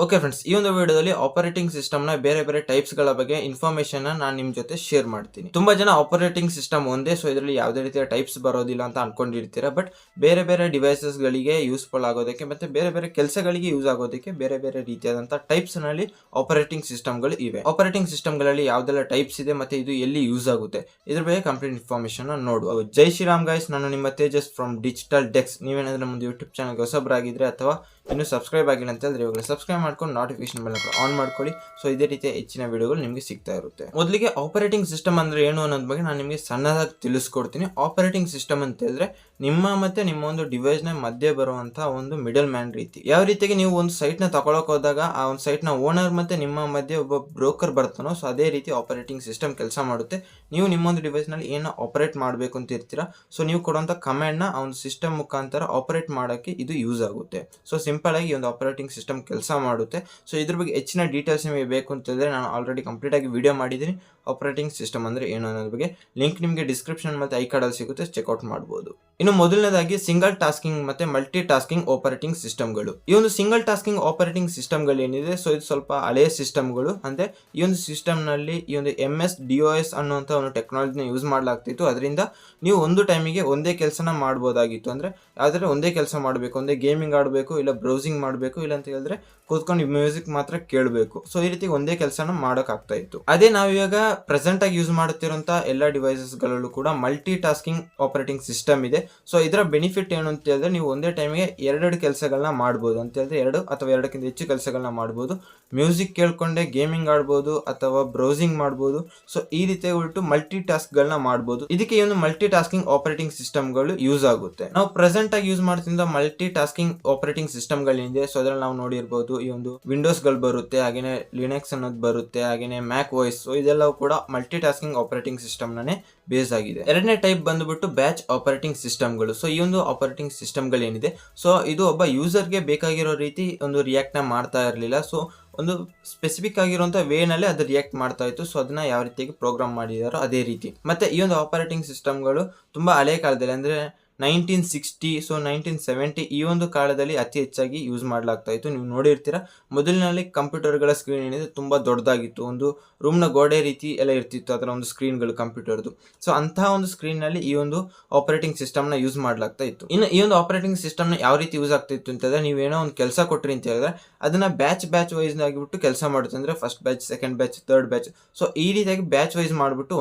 Okay friends, ಈ ಒಂದು ವಿಡಿಯೋದಲ್ಲಿ ಆಪರೇಟಿಂಗ್ ಸಿಸ್ಟಮ್ ನ ಬೇರೆ ಬೇರೆ ಟೈಪ್ಸ್ ಗಳ ಬಗ್ಗೆ ಇನ್ಫಾರ್ಮೇಶನ್ ನಾನು ನಿಮ್ ಜೊತೆ ಶೇರ್ ಮಾಡ್ತೀನಿ. ತುಂಬಾ ಜನ ಆಪರೇಟಿಂಗ್ ಸಿಸ್ಟಮ್ ಒಂದೇ, ಸೊ ಇದರಲ್ಲಿ ಯಾವುದೇ ರೀತಿಯ ಟೈಪ್ಸ್ ಬರೋದಿಲ್ಲ ಅಂತ ಅನ್ಕೊಂಡಿರ್ತೀರಾ. ಬಟ್ ಬೇರೆ ಬೇರೆ ಡಿವೈಸಸ್ ಗಳಿಗೆ ಯೂಸ್ಫುಲ್ ಆಗೋದಕ್ಕೆ ಮತ್ತೆ ಬೇರೆ ಬೇರೆ ಕೆಲಸಗಳಿಗೆ ಯೂಸ್ ಆಗೋದಕ್ಕೆ ಬೇರೆ ಬೇರೆ ರೀತಿಯಾದಂತಹ ಟೈಪ್ಸ್ ನಲ್ಲಿ ಆಪರೇಟಿಂಗ್ ಸಿಸ್ಟಮ್ ಗಳು ಇವೆ. ಆಪರೇಟಿಂಗ್ ಸಿಸ್ಟಮ್ ಗಳಲ್ಲಿ ಯಾವ್ದೆಲ್ಲ ಟೈಪ್ಸ್ ಇದೆ ಮತ್ತೆ ಇದು ಎಲ್ಲಿ ಯೂಸ್ ಆಗುತ್ತೆ ಇದ್ರ ಬಗ್ಗೆ ಕಂಪ್ಲೀಟ್ ಇನ್ಫಾರ್ಮೇಶನ್ ನೋಡುವ. ಜೈ ಶ್ರೀರಾಮ್ ಗೈಸ್, ನಾನು ನಿಮ್ಮ ತೇಜಸ್ ಫ್ರಮ್ ಡಿಜಿಟಲ್ ಡೆಕ್ಸ್. ನೀವೇನಾದ್ರೂ ಮುಂದೆ ಯೂಟ್ಯೂಬ್ ಚಾನಲ್ ಹೊಸಬರಾಗಿದ್ರೆ ಅಥವಾ ಇನ್ನು ಸಬ್ಸ್ಕ್ರೈಬ್ ಆಗಿಲ್ಲ ಅಂತ ಹೇಳಿದ್ರೆ ಇವಾಗ ಸಬ್ಸ್ಕ್ರೈಬ್ ಮಾಡ್ಕೊಂಡು ನೋಟಿಫಿಕೇಶನ್ ಬೆಲ್ ಆನ್ ಮಾಡ್ಕೊಳ್ಳಿ. ಸೊ ಇದೇ ರೀತಿಯ ಹೆಚ್ಚಿನ ವಿಡಿಯೋಗಳು ನಿಮಗೆ ಸಿಗ್ತಾ ಇರುತ್ತೆ. ಮೊದಲಿಗೆ ಆಪರೇಟಿಂಗ್ ಸಿಸ್ಟಮ್ ಅಂದ್ರೆ ಏನು ಅನ್ನೋದ್ರ ಬಗ್ಗೆ ನಾನು ನಿಮಗೆ ಸಣ್ಣದಾಗಿ ತಿಳಿಸ್ಕೊಡ್ತೀನಿ. ಆಪರೇಟಿಂಗ್ ಸಿಸ್ಟಮ್ ಅಂತ ಹೇಳಿದ್ರೆ ನಿಮ್ಮ ಮತ್ತೆ ನಿಮ್ಮ ಒಂದು ಡಿವೈಸ್ ನ ಮಧ್ಯೆ ಬರುವಂತಹ ಒಂದು ಮಿಡಲ್ ಮ್ಯಾನ್ ರೀತಿ. ಯಾವ ರೀತಿಗೆ ನೀವು ಒಂದು ಸೈಟ್ ನ ತಗೊಳಕ್ ಹೋದಾಗ ಆ ಒಂದು ಸೈಟ್ ನ ಓನರ್ ಮತ್ತೆ ನಿಮ್ಮ ಮಧ್ಯೆ ಒಬ್ಬ ಬ್ರೋಕರ್ ಬರ್ತಾನೋ, ಸೊ ಅದೇ ರೀತಿ ಆಪರೇಟಿಂಗ್ ಸಿಸ್ಟಮ್ ಕೆಲಸ ಮಾಡುತ್ತೆ. ನೀವು ನಿಮ್ಮೊಂದು ಡಿವೈಸ್ ನಲ್ಲಿ ಏನು ಆಪರೇಟ್ ಮಾಡಬೇಕು ಅಂತ ಇರ್ತೀರಾ, ಸೊ ನೀವು ಕೊಡುವಂತ ಕಮಾಂಡ್ ನ ಆ ಒಂದು ಸಿಸ್ಟಮ್ ಮುಖಾಂತರ ಆಪರೇಟ್ ಮಾಡೋಕ್ಕೆ ಇದು ಯೂಸ್ ಆಗುತ್ತೆ. ಸೊ ಸಿಂಪಲ್ ಆಗಿ ಒಂದು ಆಪರೇಟಿಂಗ್ ಸಿಸ್ಟಮ್ ಕೆಲಸ ಮಾಡುತ್ತೆ. ಸೊ ಇದ್ರ ಬಗ್ಗೆ ಹೆಚ್ಚಿನ ಡೀಟೇಲ್ಸ್ ನಿಮಗೆ ಬೇಕು ಅಂತಂದ್ರೆ ನಾನು ಆಲ್ರೆಡಿ ಕಂಪ್ಲೀಟ್ ಆಗಿ ವಿಡಿಯೋ ಮಾಡಿದ್ದೀನಿ. ಆಪರೇಟಿಂಗ್ ಸಿಸ್ಟಮ್ ಅಂದ್ರೆ ಏನು ಅನ್ನೋದ್ರ ಬಗ್ಗೆ ಲಿಂಕ್ ನಿಮಗೆ ಡಿಸ್ಕ್ರಿಪ್ಷನ್ ಮತ್ತೆ ಐ ಕಾರ್ಡ್ ಅಲ್ಲಿ ಸಿಗುತ್ತೆ, ಚೆಕ್ಔಟ್ ಮಾಡಬಹುದು. ಇನ್ನು ಮೊದಲನೇದಾಗಿ ಸಿಂಗಲ್ ಟಾಸ್ಕಿಂಗ್ ಮತ್ತೆ ಮಲ್ಟಿ ಟಾಸ್ಕಿಂಗ್ ಆಪರೇಟಿಂಗ್ ಸಿಸ್ಟಮ್ಗಳು. ಈ ಒಂದು ಸಿಂಗಲ್ ಟಾಸ್ಕಿಂಗ್ ಆಪರೇಟಿಂಗ್ ಸಿಸ್ಟಮ್ಗಳು ಏನಿದೆ, ಸೊ ಇದು ಸ್ವಲ್ಪ ಹಳೆಯ ಸಿಸ್ಟಮ್ಗಳು. ಅಂದ್ರೆ ಈ ಒಂದು ಸಿಸ್ಟಮ್ ನಲ್ಲಿ ಈ ಒಂದು MS-DOS ಅನ್ನುವಂತ ಒಂದು ಟೆಕ್ನಾಲಜಿನ ಯೂಸ್ ಮಾಡಲಾಗ್ತಿತ್ತು. ಅದರಿಂದ ನೀವು ಒಂದು ಟೈಮಿಗೆ ಒಂದೇ ಕೆಲಸನ ಮಾಡಬಹುದಾಗಿತ್ತು. ಅಂದ್ರೆ ಯಾವ್ದಾದ್ರೆ ಒಂದೇ ಕೆಲಸ ಮಾಡಬೇಕು, ಒಂದೇ ಗೇಮಿಂಗ್ ಆಡಬೇಕು, ಇಲ್ಲ ಬ್ರೌಸಿಂಗ್ ಮಾಡಬೇಕು, ಇಲ್ಲ ಅಂತ ಹೇಳಿದ್ರೆ ಕೂತ್ಕೊಂಡು ಮ್ಯೂಸಿಕ್ ಮಾತ್ರ ಕೇಳಬೇಕು. ಸೊ ಈ ರೀತಿ ಒಂದೇ ಕೆಲಸನ ಮಾಡಕ್ ಆಗ್ತಾ ಇತ್ತು. ಅದೇ ನಾವಿವಾಗ ಪ್ರೆಸೆಂಟ್ ಆಗಿ ಯೂಸ್ ಮಾಡುತ್ತಿರುವಂತ ಎಲ್ಲ ಡಿವೈಸಸ್ ಗಳಲ್ಲೂ ಕೂಡ ಮಲ್ಟಿ ಟಾಸ್ಕಿಂಗ್ ಆಪರೇಟಿಂಗ್ ಸಿಸ್ಟಮ್ ಇದೆ. ಸೊ ಇದರ ಬೆನಿಫಿಟ್ ಏನು ಅಂತ ಹೇಳಿದ್ರೆ ನೀವು ಒಂದೇ ಟೈಮಿಗೆ ಎರಡೆರಡು ಕೆಲಸಗಳನ್ನ ಮಾಡಬಹುದು. ಅಂತ ಹೇಳಿದ್ರೆ ಎರಡು ಅಥವಾ ಎರಡಕ್ಕಿಂತ ಹೆಚ್ಚು ಕೆಲಸಗಳನ್ನ ಮಾಡಬಹುದು. ಮ್ಯೂಸಿಕ್ ಕೇಳ್ಕೊಂಡೆ ಗೇಮಿಂಗ್ ಆಡಬಹುದು ಅಥವಾ ಬ್ರೌಸಿಂಗ್ ಮಾಡಬಹುದು. ಸೊ ಈ ರೀತಿ ಉಲ್ಟು ಮಲ್ಟಿ ಟಾಸ್ಕ್ ಗಳನ್ನ ಮಾಡಬಹುದು. ಇದಕ್ಕೆ ಈ ಒಂದು ಮಲ್ಟಿ ಟಾಸ್ಕಿಂಗ್ ಆಪರೇಟಿಂಗ್ ಸಿಸ್ಟಮ್ ಗಳು ಯೂಸ್ ಆಗುತ್ತೆ. ನಾವು ಪ್ರೆಸೆಂಟ್ ಆಗಿ ಯೂಸ್ ಮಾಡ್ತಿದ್ದ ಮಲ್ಟಿ ಟಾಸ್ಕಿಂಗ್ ಆಪರೇಟಿಂಗ್ ಸಿಸ್ಟಮ್ ಗಳಿದೆ. ಸೊ ಅದ್ರಲ್ಲಿ ನಾವು ನೋಡಿರ್ಬಹುದು ಈ ಒಂದು ವಿಂಡೋಸ್ ಗಳು ಬರುತ್ತೆ, ಹಾಗೇನೆ ಲಿನಕ್ಸ್ ಅನ್ನೋದು ಬರುತ್ತೆ, ಹಾಗೇನೆ ಮ್ಯಾಕ್ ವಾಯ್ಸ್. ಸೊ ಇದೆಲ್ಲವೂ ಕೂಡ ಮಲ್ಟಿ ಟಾಸ್ಕಿಂಗ್ ಆಪರೇಟಿಂಗ್ ಸಿಸ್ಟಮ್ ನೇ ಬೇಸ್ ಆಗಿದೆ. ಎರಡನೇ ಟೈಪ್ ಬಂದ್ಬಿಟ್ಟು ಬ್ಯಾಚ್ ಆಪರೇಟಿಂಗ್ ಸಿಸ್ಟಮ್ಗಳು. ಸೊ ಈ ಒಂದು ಆಪರೇಟಿಂಗ್ ಸಿಸ್ಟಮ್ ಗಳು ಏನಿದೆ, ಸೊ ಇದು ಒಬ್ಬ ಯೂಸರ್ಗೆ ಬೇಕಾಗಿರೋ ರೀತಿ ಒಂದು ರಿಯಾಕ್ಟ್ ನ ಮಾಡ್ತಾ ಇರಲಿಲ್ಲ. ಸೊ ಒಂದು ಸ್ಪೆಸಿಫಿಕ್ ಆಗಿರುವಂತ ವೇ ನಲ್ಲಿ ಅದು ರಿಯಾಕ್ಟ್ ಮಾಡ್ತಾ ಇತ್ತು. ಸೊ ಅದನ್ನ ಯಾವ ರೀತಿಯಾಗಿ ಪ್ರೋಗ್ರಾಮ್ ಮಾಡಿದಾರೋ ಅದೇ ರೀತಿ. ಮತ್ತೆ ಈ ಒಂದು ಆಪರೇಟಿಂಗ್ ಸಿಸ್ಟಮ್ಗಳು ತುಂಬಾ ಹಳೆ ಕಾಲದಲ್ಲಿ ಅಂದ್ರೆ 1960 ಸೊ 1970 ಈ ಒಂದು ಕಾಲದಲ್ಲಿ ಅತಿ ಹೆಚ್ಚಾಗಿ ಯೂಸ್ ಮಾಡಲಾಗ್ತಾ ಇತ್ತು. ನೀವು ನೋಡಿರ್ತೀರಾ, ಮೊದಲಿನಲ್ಲಿ ಕಂಪ್ಯೂಟರ್ಗಳ ಸ್ಕ್ರೀನ್ ಏನಿದೆ ತುಂಬಾ ದೊಡ್ಡದಾಗಿತ್ತು. ಒಂದು ರೂಮ್ ನ ಗೋಡೆ ರೀತಿ ಎಲ್ಲ ಇರ್ತಿತ್ತು ಅದರ ಒಂದು ಸ್ಕ್ರೀನ್ಗಳು ಕಂಪ್ಯೂಟರ್ದು. ಸೊ ಅಂತಹ ಒಂದು ಸ್ಕ್ರೀನ್ ನಲ್ಲಿ ಈ ಒಂದು ಆಪರೇಟಿಂಗ್ ಸಿಸ್ಟಮ್ ನ ಯೂಸ್ ಮಾಡಲಾಗ್ತಾ ಇತ್ತು. ಇನ್ನು ಈ ಒಂದು ಆಪರೇಟಿಂಗ್ ಸಿಸ್ಟಮ್ ನ ಯಾವ ರೀತಿ ಯೂಸ್ ಆಗ್ತಾ ಇತ್ತು ಅಂತಂದ್ರೆ, ನೀವೇನೋ ಒಂದು ಕೆಲಸ ಕೊಟ್ರಿ ಅಂತ ಹೇಳಿದ್ರೆ ಅದನ್ನ ಬ್ಯಾಚ್ ವೈಸ್ ಆಗಿಬಿಟ್ಟು ಕೆಲಸ ಮಾಡುತ್ತೆ. ಅಂದ್ರೆ first batch, second batch, third batch. So ಈ ರೀತಿಯಾಗಿ ಬ್ಯಾಚ್ ವೈಸ್ ಮಾಡ್ಬಿಟ್ಟು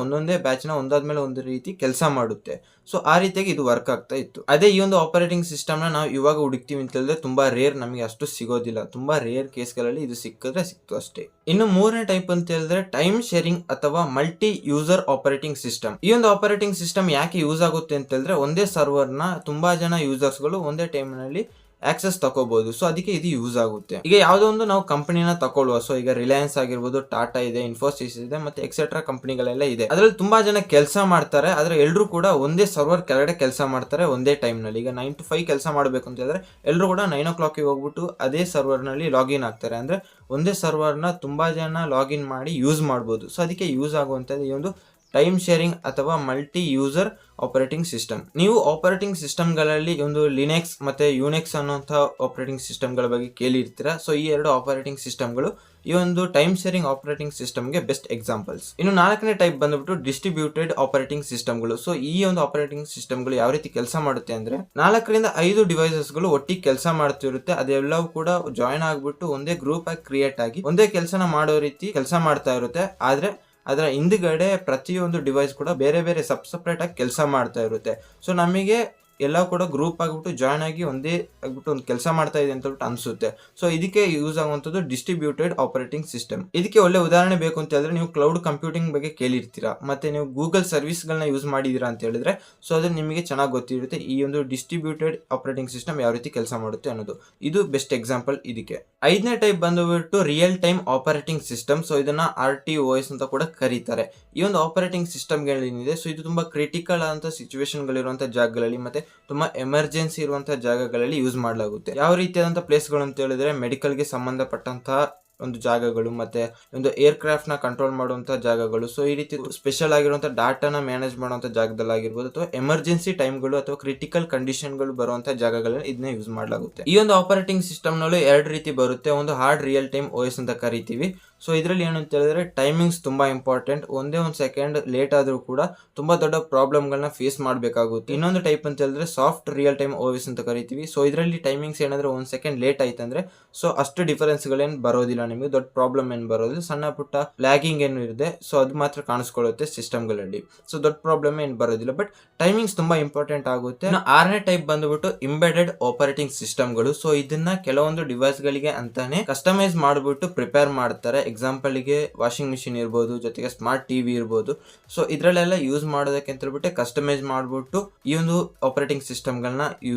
ಒಂದೊಂದೇ ಬ್ಯಾಚ್ ನ ಒಂದಾದ್ಮೇಲೆ ಒಂದು ರೀತಿ ಕೆಲಸ ಮಾಡುತ್ತೆ. ಸೊ ಆ ರೀತಿಯಾಗಿ ಇದು ವರ್ಕ್ ಆಗ್ತಾ ಇತ್ತು. ಅದೇ ಈ ಒಂದು ಆಪರೇಟಿಂಗ್ ಸಿಸ್ಟಮ್ ನ ನಾವು ಇವಾಗ ಹುಡುಕ್ತಿವಿ ಅಂತ ಹೇಳಿದ್ರೆ ತುಂಬಾ ರೇರ್, ನಮಗೆ ಅಷ್ಟು ಸಿಗೋದಿಲ್ಲ. ತುಂಬಾ ರೇರ್ ಕೇಸ್ಗಳಲ್ಲಿ ಇದು ಸಿಕ್ಕಿದ್ರೆ ಸಿಕ್ತು ಅಷ್ಟೇ. ಇನ್ನು ಮೂರನೇ ಟೈಪ್ ಅಂತ ಹೇಳಿದ್ರೆ ಟೈಮ್ ಶೇರಿಂಗ್ ಅಥವಾ ಮಲ್ಟಿ ಯೂಸರ್ ಆಪರೇಟಿಂಗ್ ಸಿಸ್ಟಮ್. ಈ ಒಂದು ಆಪರೇಟಿಂಗ್ ಸಿಸ್ಟಮ್ ಯಾಕೆ ಯೂಸ್ ಆಗುತ್ತೆ ಅಂತ ಹೇಳಿದ್ರೆ ಒಂದೇ ಸರ್ವರ್ ನ ತುಂಬಾ ಜನ ಯೂಸರ್ಸ್ ಗಳು ಒಂದೇ ಟೈಮ್ ನಲ್ಲಿ ಆಕ್ಸೆಸ್ ತಗೋಬಹುದು. ಸೊ ಅದಕ್ಕೆ ಇದು ಯೂಸ್ ಆಗುತ್ತೆ. ಈಗ ಯಾವುದೋ ಒಂದು ನಾವು ಕಂಪನಿನ ತಗೊಳ್ಳುವ, ಸೊ ಈಗ ರಿಲಯನ್ಸ್ ಆಗಿರ್ಬೋದು, ಟಾಟಾ ಇದೆ, ಇನ್ಫೋಸಿಸ್ ಇದೆ, ಮತ್ತೆ ಎಕ್ಸೆಟ್ರಾ ಕಂಪನಿಗಳೆಲ್ಲ ಇದೆ. ಅದ್ರಲ್ಲಿ ತುಂಬಾ ಜನ ಕೆಲಸ ಮಾಡ್ತಾರೆ. ಆದ್ರೆ ಎಲ್ಲರೂ ಕೂಡ ಒಂದೇ ಸರ್ವರ್ ಕೆಳಗಡೆ ಕೆಲಸ ಮಾಡ್ತಾರೆ ಒಂದೇ ಟೈಮ್ ನಲ್ಲಿ. ಈಗ 9 to 5 ಕೆಲಸ ಮಾಡಬೇಕು ಅಂತ ಹೇಳಿದ್ರೆ ಎಲ್ಲರೂ ಕೂಡ 9 o'clock ಹೋಗ್ಬಿಟ್ಟು ಅದೇ ಸರ್ವರ್ ನಲ್ಲಿ ಲಾಗಿನ್ ಆಗ್ತಾರೆ. ಅಂದ್ರೆ ಒಂದೇ ಸರ್ವರ್ ನ ತುಂಬಾ ಜನ ಲಾಗಿನ್ ಮಾಡಿ ಯೂಸ್ ಮಾಡಬಹುದು. ಸೊ ಅದಕ್ಕೆ ಯೂಸ್ ಆಗುವಂತದ್ದು ಈ ಒಂದು ಟೈಮ್ ಶೇರಿಂಗ್ ಅಥವಾ ಮಲ್ಟಿ ಯೂಸರ್ ಆಪರೇಟಿಂಗ್ ಸಿಸ್ಟಮ್. ನೀವು ಆಪರೇಟಿಂಗ್ ಸಿಸ್ಟಮ್ಗಳಲ್ಲಿ ಒಂದು ಲಿನೆಕ್ಸ್ ಮತ್ತೆ ಯುನೆಕ್ಸ್ ಅನ್ನುವಂತಹ ಆಪರೇಟಿಂಗ್ ಸಿಸ್ಟಮ್ಗಳ ಬಗ್ಗೆ ಕೇಳಿರ್ತೀರಾ. ಸೊ ಈ ಎರಡು ಆಪರೇಟಿಂಗ್ ಸಿಸ್ಟಮ್ಗಳು ಈ ಒಂದು ಟೈಮ್ ಶೇರಿಂಗ್ ಆಪರೇಟಿಂಗ್ ಸಿಸ್ಟಮ್ಗೆ ಬೆಸ್ಟ್ ಎಕ್ಸಾಂಪಲ್ಸ್. ಇನ್ನು ನಾಲ್ಕನೇ ಟೈಪ್ ಬಂದ್ಬಿಟ್ಟು ಡಿಸ್ಟ್ರಿಬ್ಯೂಟೆಡ್ ಆಪರೇಟಿಂಗ್ ಸಿಸ್ಟಮ್ಗಳು. ಸೊ ಈ ಒಂದು ಆಪರೇಟಿಂಗ್ ಸಿಸ್ಟಮ್ಗಳು ಯಾವ ರೀತಿ ಕೆಲಸ ಮಾಡುತ್ತೆ ಅಂದ್ರೆ 4 ರಿಂದ 5 ಡಿವೈಸಸ್ಗಳು ಒಟ್ಟಿಗೆ ಕೆಲಸ ಮಾಡ್ತಿರುತ್ತೆ. ಅದೆಲ್ಲವೂ ಕೂಡ ಜಾಯಿನ್ ಆಗ್ಬಿಟ್ಟು ಒಂದೇ ಗ್ರೂಪ್ ಆಗಿ ಕ್ರಿಯೇಟ್ ಆಗಿ ಒಂದೇ ಕೆಲಸನ ಮಾಡೋ ರೀತಿ ಕೆಲಸ ಮಾಡ್ತಾ ಇರುತ್ತೆ. ಆದ್ರೆ ಅದರ ಹಿಂದ್ಗಡೆ ಪ್ರತಿಯೊಂದು ಡಿವೈಸ್ ಕೂಡ ಬೇರೆ ಬೇರೆ ಸಪ್ರೇಟ್ ಆಗಿ ಕೆಲಸ ಮಾಡ್ತಾ ಇರುತ್ತೆ. ಸೊ ನಮಗೆ ಎಲ್ಲ ಕೂಡ ಗ್ರೂಪ್ ಆಗಿಬಿಟ್ಟು ಜಾಯ್ನ್ ಆಗಿ ಒಂದೇ ಆಗ್ಬಿಟ್ಟು ಒಂದು ಕೆಲಸ ಮಾಡ್ತಾ ಇದೆ ಅಂತ ಅನ್ಸುತ್ತೆ. ಸೊ ಇದಕ್ಕೆ ಯೂಸ್ ಆಗುವಂಥದ್ದು ಡಿಸ್ಟ್ರಿಬ್ಯೂಟೆಡ್ ಆಪರೇಟಿಂಗ್ ಸಿಸ್ಟಮ್. ಇದಕ್ಕೆ ಒಳ್ಳೆ ಉದಾಹರಣೆ ಬೇಕು ಅಂತ ಹೇಳಿದ್ರೆ ನೀವು ಕ್ಲೌಡ್ ಕಂಪ್ಯೂಟಿಂಗ್ ಬಗ್ಗೆ ಕೇಳಿರ್ತೀರಾ, ಮತ್ತೆ ನೀವು ಗೂಗಲ್ ಸರ್ವಿಸ್ ಗಳನ್ನ ಯೂಸ್ ಮಾಡಿದೀರಾ ಅಂತ ಹೇಳಿದ್ರೆ ಸೊ ಅದು ನಿಮಗೆ ಚೆನ್ನಾಗಿ ಗೊತ್ತಿರುತ್ತೆ ಈ ಒಂದು ಡಿಸ್ಟ್ರಿಬ್ಯೂಟೆಡ್ ಆಪರೇಟಿಂಗ್ ಸಿಸ್ಟಮ್ ಯಾವ ರೀತಿ ಕೆಲಸ ಮಾಡುತ್ತೆ ಅನ್ನೋದು. ಇದು ಬೆಸ್ಟ್ ಎಕ್ಸಾಂಪಲ್ ಇದಕ್ಕೆ. ಐದನೇ ಟೈಪ್ ಬಂದುಬಿಟ್ಟು real time operating system. So ಇದನ್ನ RTOS ಅಂತ ಕೂಡ ಕರೀತಾರೆ. ಈ ಒಂದು ಆಪರೇಟಿಂಗ್ ಸಿಸ್ಟಮ್ಗಳೇನಿದೆ, ಸೊ ಇದು ತುಂಬಾ ಕ್ರಿಟಿಕಲ್ ಆದಂತ ಸಿಚುವೇಶನ್ ಗಳಿರುವಂತಹ ಜಾಗಗಳಲ್ಲಿ ಮತ್ತೆ ತುಂಬಾ ಎಮರ್ಜೆನ್ಸಿ ಇರುವಂತಹ ಜಾಗಗಳಲ್ಲಿ ಯೂಸ್ ಮಾಡಲಾಗುತ್ತೆ. ಯಾವ ರೀತಿಯಾದಂತಹ ಪ್ಲೇಸ್ ಗಳು ಅಂತ ಹೇಳಿದ್ರೆ ಮೆಡಿಕಲ್ ಗೆ ಸಂಬಂಧಪಟ್ಟಂತಹ ಒಂದು ಜಾಗಗಳು, ಮತ್ತೆ ಒಂದು ಏರ್ಕ್ರಾಫ್ಟ್ ನ ಕಂಟ್ರೋಲ್ ಮಾಡುವಂತ ಜಾಗಗಳು, ಸೊ ಈ ರೀತಿ ಸ್ಪೆಷಲ್ ಆಗಿರುವಂತ ಡಾಟಾನ ಮ್ಯಾನೇಜ್ ಮಾಡುವಂತ ಜಾಗದಲ್ಲಿ ಆಗಿರ್ಬೋದು, ಅಥವಾ ಎಮರ್ಜೆನ್ಸಿ ಟೈಮ್ಗಳು ಅಥವಾ ಕ್ರಿಟಿಕಲ್ ಕಂಡೀಷನ್ಗಳು ಬರುವಂತ ಜಾಗಗಳಲ್ಲಿ ಇದನ್ನ ಯೂಸ್ ಮಾಡಲಾಗುತ್ತೆ. ಈ ಒಂದು ಆಪರೇಟಿಂಗ್ ಸಿಸ್ಟಮ್ ನಲ್ಲಿ ಎರಡು ರೀತಿ ಬರುತ್ತೆ. ಒಂದು ಹಾರ್ಡ್ ರಿಯಲ್ ಟೈಮ್ OS ಅಂತ ಕರಿತೀವಿ. ಸೊ ಇದರಲ್ಲಿ ಏನು ಅಂತ ಹೇಳಿದ್ರೆ ಟೈಮಿಂಗ್ಸ್ ತುಂಬಾ ಇಂಪಾರ್ಟೆಂಟ್. ಒಂದೇ ಒಂದು ಸೆಕೆಂಡ್ ಲೇಟ್ ಆದ್ರೂ ಕೂಡ ತುಂಬಾ ದೊಡ್ಡ ಪ್ರಾಬ್ಲಮ್ ಗಳನ್ನ ಫೇಸ್ ಮಾಡಬೇಕಾಗುತ್ತೆ. ಇನ್ನೊಂದು ಟೈಪ್ ಅಂತ ಹೇಳಿದ್ರೆ ಸಾಫ್ಟ್ ರಿಯಲ್ ಟೈಮ್ OS ಅಂತ ಕರಿತೀವಿ. ಸೊ ಇದರಲ್ಲಿ ಟೈಮಿಂಗ್ಸ್ ಏನಾದ್ರೆ ಒಂದ್ ಸೆಕೆಂಡ್ ಲೇಟ್ ಆಯ್ತಂದ್ರೆ ಸೊ ಅಷ್ಟು ಡಿಫರೆನ್ಸ್ ಗಳೇನು ಬರೋದಿಲ್ಲ, ನಿಮಗೆ ದೊಡ್ಡ ಪ್ರಾಬ್ಲಮ್ ಏನು ಬರೋದಿಲ್ಲ, ಸಣ್ಣ ಪುಟ್ಟ ಲ್ಯಾಗಿಂಗ್ ಏನು ಇದೆ ಸೊ ಅದು ಮಾತ್ರ ಕಾಣಿಸ್ಕೊಳ್ಳುತ್ತೆ ಸಿಸ್ಟಮ್ಗಳಲ್ಲಿ. ಸೊ ದೊಡ್ಡ ಪ್ರಾಬ್ಲಮ್ ಏನು ಬರೋದಿಲ್ಲ, ಬಟ್ ಟೈಮಿಂಗ್ಸ್ ತುಂಬಾ ಇಂಪಾರ್ಟೆಂಟ್ ಆಗುತ್ತೆ. ಆರನೇ ಟೈಪ್ ಬಂದ್ಬಿಟ್ಟು ಇಂಬೆಡೆಡ್ ಆಪರೇಟಿಂಗ್ ಸಿಸ್ಟಮ್ಗಳು. ಸೊ ಇದನ್ನ ಕೆಲವೊಂದು ಡಿವೈಸ್ ಗಳಿಗೆ ಅಂತಾನೆ ಕಸ್ಟಮೈಸ್ ಮಾಡಿಬಿಟ್ಟು ಪ್ರಿಪೇರ್ ಮಾಡ್ತಾರೆ. ಎಕ್ಸಾಂಪಲ್ ಗೆ ವಾಷಿಂಗ್ ಮಿಷಿನ್ ಇರ್ಬೋದು, ಜೊತೆಗೆ ಸ್ಮಾರ್ಟ್ ಟಿವಿ ಇರ್ಬೋದು. ಸೊ ಇದ್ರಲ್ಲೆಲ್ಲ ಯೂಸ್ ಮಾಡೋದಕ್ಕೆ ಅಂತ ಹೇಳ್ಬಿಟ್ಟು ಕಸ್ಟಮೈಸ್ ಮಾಡ್ಬಿಟ್ಟು ಈ ಒಂದು ಆಪರೇಟಿಂಗ್ ಸಿಸ್ಟಮ್ ಗಳನ್ನ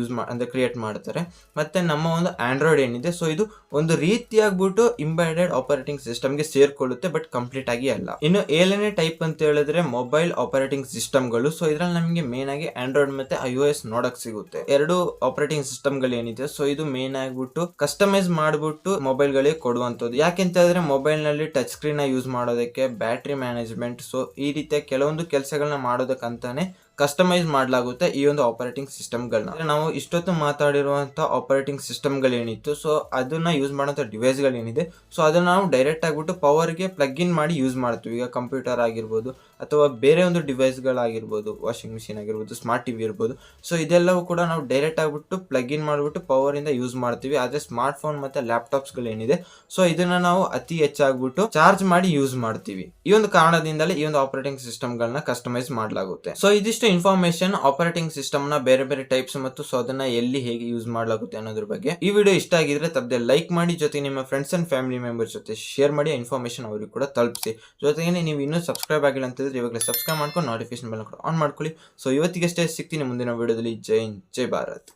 ಅಂದ್ರೆ ಕ್ರಿಯೇಟ್ ಮಾಡ್ತಾರೆ. ಮತ್ತೆ ನಮ್ಮ ಒಂದು ಆಂಡ್ರಾಯ್ಡ್ ಏನಿದೆ ಸೊ ಇದು ಒಂದು ರೀತಿಯಾಗ್ಬಿಟ್ಟು ಇಂಬೆಡೆಡ್ ಆಪರೇಟಿಂಗ್ ಸಿಸ್ಟಮ್ ಗೆ ಸೇರ್ಕೊಳ್ಳುತ್ತೆ, ಬಟ್ ಕಂಪ್ಲೀಟ್ ಆಗಿ ಅಲ್ಲ. ಇನ್ನು 7ನೇ ಟೈಪ್ ಅಂತ ಹೇಳಿದ್ರೆ ಮೊಬೈಲ್ ಆಪರೇಟಿಂಗ್ ಸಿಸ್ಟಮ್ಗಳು. ಸೊ ಇದ್ರಲ್ಲಿ ನಮಗೆ ಮೇನ್ ಆಗಿ ಆಂಡ್ರಾಯ್ಡ್ ಮತ್ತೆ iOS ನೋಡಕ್ ಸಿಗುತ್ತೆ. ಎರಡು ಆಪರೇಟಿಂಗ್ ಸಿಸ್ಟಮ್ ಗಳು ಏನಿದೆ ಸೊ ಇದು ಮೇನ್ ಆಗ್ಬಿಟ್ಟು ಕಸ್ಟಮೈಸ್ ಮಾಡ್ಬಿಟ್ಟು ಮೊಬೈಲ್ ಗಳಿಗೆ ಕೊಡುವಂತದ್ದು. ಯಾಕೆಂತ ಹೇಳಿದ್ರೆ ಮೊಬೈಲ್ ನಲ್ಲಿ ಟಚ್ ಸ್ಕ್ರೀನ್ ಯೂಸ್ ಮಾಡೋದಕ್ಕೆ, ಬ್ಯಾಟ್ರಿ ಮ್ಯಾನೇಜ್ಮೆಂಟ್, ಸೊ ಈ ರೀತಿಯ ಕೆಲವೊಂದು ಕೆಲಸಗಳನ್ನ ಮಾಡೋದಕ್ಕಂತಾನೆ ಕಸ್ಟಮೈಸ್ ಮಾಡಲಾಗುತ್ತೆ ಈ ಒಂದು ಆಪರೇಟಿಂಗ್ ಸಿಸ್ಟಮ್ಗಳನ್ನ. ನಾವು ಇಷ್ಟೊತ್ತು ಮಾತಾಡಿರುವಂತ ಆಪರೇಟಿಂಗ್ ಸಿಸ್ಟಮ್ಗಳೇನಿತ್ತು ಸೊ ಅದನ್ನ ಯೂಸ್ ಮಾಡುವಂತ ಡಿವೈಸ್ಗಳೇನಿದೆ ಸೊ ಅದನ್ನ ನಾವು ಡೈರೆಕ್ಟ್ ಆಗ್ಬಿಟ್ಟು ಪವರ್ಗೆ ಪ್ಲಗ್ ಇನ್ ಮಾಡಿ ಯೂಸ್ ಮಾಡ್ತೀವಿ. ಈಗ ಕಂಪ್ಯೂಟರ್ ಆಗಿರ್ಬೋದು ಅಥವಾ ಬೇರೆ ಒಂದು ಡಿವೈಸ್ಗಳಾಗಿರ್ಬೋದು, ವಾಷಿಂಗ್ ಮಿಷಿನ್ ಆಗಿರ್ಬೋದು, ಸ್ಮಾರ್ಟ್ ಟಿವಿ ಇರ್ಬೋದು. ಸೊ ಇದೆಲ್ಲವೂ ಕೂಡ ನಾವು ಡೈರೆಕ್ಟ್ ಆಗ್ಬಿಟ್ಟು ಪ್ಲಗ್ ಇನ್ ಮಾಡಿಬಿಟ್ಟು ಪವರ್ ಇಂದ ಯೂಸ್ ಮಾಡ್ತೀವಿ. ಆದ್ರೆ ಸ್ಮಾರ್ಟ್ ಫೋನ್ ಮತ್ತೆ ಲ್ಯಾಪ್ಟಾಪ್ಸ್ ಗಳೇನಿದೆ ಸೊ ಇದನ್ನ ನಾವು ಅತಿ ಹೆಚ್ಚಾಗ್ಬಿಟ್ಟು ಚಾರ್ಜ್ ಮಾಡಿ ಯೂಸ್ ಮಾಡ್ತೀವಿ. ಈ ಒಂದು ಕಾರಣದಿಂದಲೇ ಈ ಒಂದು ಆಪರೇಟಿಂಗ್ ಸಿಸ್ಟಮ್ ಗಳನ್ನ ಕಸ್ಟಮೈಸ್ ಮಾಡಲಾಗುತ್ತೆ. ಸೊ ಇದಿಷ್ಟು ಇನ್ಫಾರ್ಮೇಶನ್ ಆಪರೇಟಿಂಗ್ ಸಿಸ್ಟಮ್ ನ ಬೇರೆ ಬೇರೆ ಟೈಪ್ಸ್ ಮತ್ತು ಸೊ ಅದನ್ನ ಎಲ್ಲಿ ಹೇಗೆ ಯೂಸ್ ಮಾಡಲಾಗುತ್ತೆ ಅನ್ನೋದ್ರ ಬಗ್ಗೆ. ಈ ವಿಡಿಯೋ ಇಷ್ಟ ಆಗಿದ್ರೆ ತಪ್ಪದೆ ಲೈಕ್ ಮಾಡಿ, ಜೊತೆಗೆ ನಿಮ್ಮ ಫ್ರೆಂಡ್ಸ್ ಅಂಡ್ ಫ್ಯಾಮಿಲಿ ಮೆಂಬರ್ಸ್ ಜೊತೆ ಶೇರ್ ಮಾಡಿ, ಇನ್ಫಾರ್ಮೇಶನ್ ಅವರಿಗೆ ಕೂಡ ತಲುಪಿಸಿ. ಜೊತೆಗೆ ನೀವು ಇನ್ನೂ ಸಬ್ಸ್ಕ್ರೈಬ್ ಆಗಿಲ್ಲ ಅಂತ ಹೇಳಿದ್ರೆ ಇವಾಗಲೇ ಸಬ್ಸ್ಕ್ರೈಬ್ ಮಾಡ್ಕೊಂಡು ನೋಟಿಫಿಕೇಶನ್ ಬೆಲ್ ಕೂಡ ಆನ್ ಮಾಡ್ಕೊಳ್ಳಿ. ಸೊ ಇವತ್ತಿಗೆ ಅಷ್ಟೇ, ಸಿಗ್ತೀನಿ ಮುಂದಿನ ವಿಡಿಯೋದಲ್ಲಿ. ಜೈ ಹಿಂದ್, ಜೈ ಭಾರತ್.